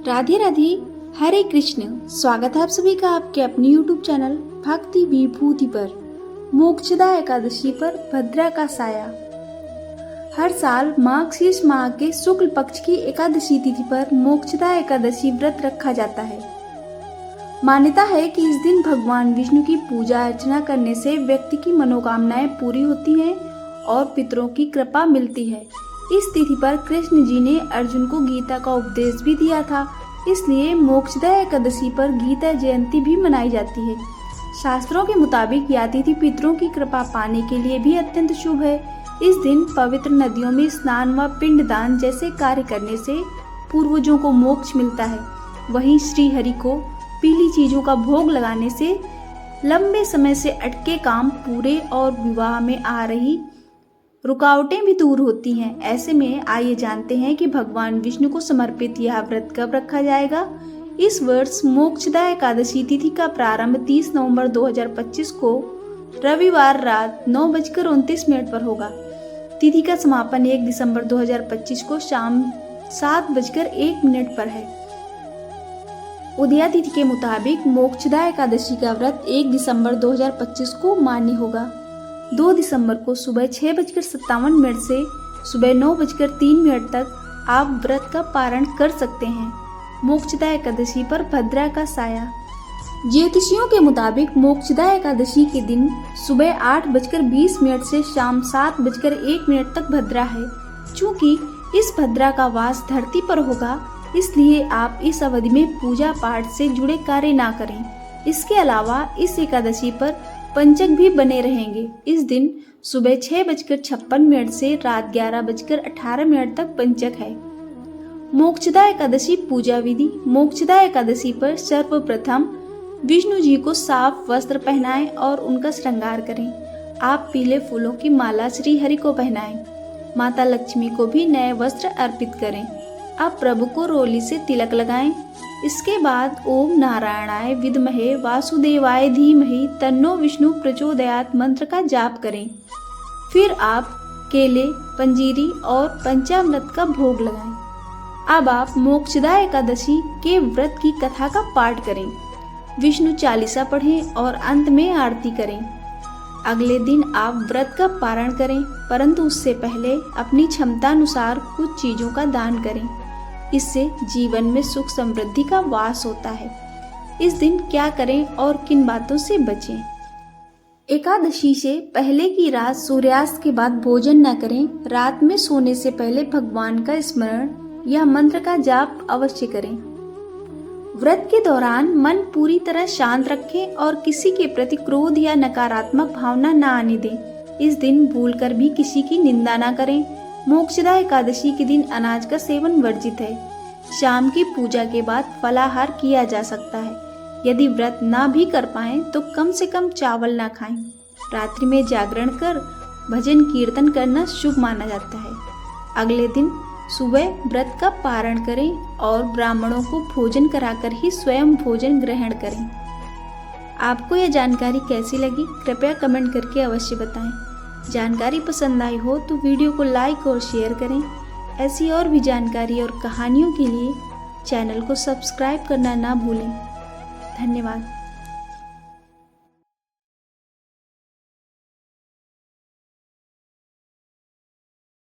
राधे राधे, हरे कृष्ण। स्वागत है आप सभी का आपके अपने YouTube चैनल भक्ति विभूति पर। मोक्षदा एकादशी पर भद्रा का साया। हर साल मार्गशीर्ष माह के शुक्ल पक्ष की एकादशी तिथि पर मोक्षदा एकादशी व्रत रखा जाता है। मान्यता है कि इस दिन भगवान विष्णु की पूजा अर्चना करने से व्यक्ति की मनोकामनाएं पूरी होती हैं और पितरों की कृपा मिलती है। इस तिथि पर कृष्ण जी ने अर्जुन को गीता का उपदेश भी दिया था, इसलिए मोक्षदा एकादशी पर गीता जयंती भी मनाई जाती है। शास्त्रों के मुताबिक यह तिथि पितरों की कृपा पाने के लिए भी अत्यंत शुभ है। इस दिन पवित्र नदियों में स्नान व पिंडदान जैसे कार्य करने से पूर्वजों को मोक्ष मिलता है। वहीं श्री हरि को पीली चीजों का भोग लगाने से लंबे समय से अटके काम पूरे और विवाह में आ रही रुकावटें भी दूर होती हैं। ऐसे में आइए जानते हैं कि भगवान विष्णु को समर्पित यह व्रत कब रखा जाएगा। इस वर्ष मोक्षदा एकादशी तिथि का प्रारंभ 30 नवंबर 2025 को रविवार रात 9:29 पर होगा। तिथि का समापन 1 दिसंबर 2025 को शाम 7:01 पर है। उदया तिथि के मुताबिक मोक्षदा एकादशी का व्रत 1 दिसंबर 2025 को मान्य होगा। 2 दिसंबर को सुबह 6:57 से सुबह 9:03 तक आप व्रत का पारण कर सकते हैं। मोक्षदा एकादशी पर भद्रा का साया। ज्योतिषियों के मुताबिक मोक्षदा एकादशी के दिन सुबह 8:20 से शाम 7:01 तक भद्रा है। चूँकि इस भद्रा का वास धरती पर होगा, इसलिए आप इस अवधि में पूजा पाठ से जुड़े कार्य ना करें। इसके अलावा इस एकादशी पर पंचक भी बने रहेंगे। इस दिन सुबह 6:56 से रात 11:18 तक पंचक है। मोक्षदा एकादशी पूजा विधि। मोक्षदा एकादशी पर सर्वप्रथम विष्णु जी को साफ वस्त्र पहनाएं और उनका श्रृंगार करें। आप पीले फूलों की माला श्री हरि को पहनाएं। माता लक्ष्मी को भी नए वस्त्र अर्पित करें। आप प्रभु को रोली से तिलक लगाएं। इसके बाद ओम नारायणाय विद्महे वासुदेवाय धीमहि तन्नो विष्णु प्रचोदयात् मंत्र का जाप करें। फिर आप केले, पंजीरी और पंचामृत का भोग लगाएं। अब आप मोक्षदा एकादशी के व्रत की कथा का पाठ करें, विष्णु चालीसा पढ़ें और अंत में आरती करें। अगले दिन आप व्रत का पारण करें, परंतु उससे पहले अपनी क्षमता अनुसार कुछ चीजों का दान करें। इससे जीवन में सुख समृद्धि का वास होता है। इस दिन क्या करें और किन बातों से बचें। एकादशी से पहले की रात सूर्यास्त के बाद भोजन न करें। रात में सोने से पहले भगवान का स्मरण या मंत्र का जाप अवश्य करें। व्रत के दौरान मन पूरी तरह शांत रखें और किसी के प्रति क्रोध या नकारात्मक भावना न आने दें। इस दिन भूलकर भी किसी की निंदा न करें। मोक्षदा एकादशी के दिन अनाज का सेवन वर्जित है। शाम की पूजा के बाद फलाहार किया जा सकता है। यदि व्रत ना भी कर पाएं तो कम से कम चावल ना खाएं। रात्रि में जागरण कर भजन कीर्तन करना शुभ माना जाता है। अगले दिन सुबह व्रत का पारण करें और ब्राह्मणों को भोजन कराकर ही स्वयं भोजन ग्रहण करें। आपको यह जानकारी कैसी लगी, कृपया कमेंट करके अवश्य बताएं। जानकारी पसंद आई हो तो वीडियो को लाइक और शेयर करें। ऐसी और भी जानकारी और कहानियों के लिए चैनल को सब्सक्राइब करना ना भूलें। धन्यवाद।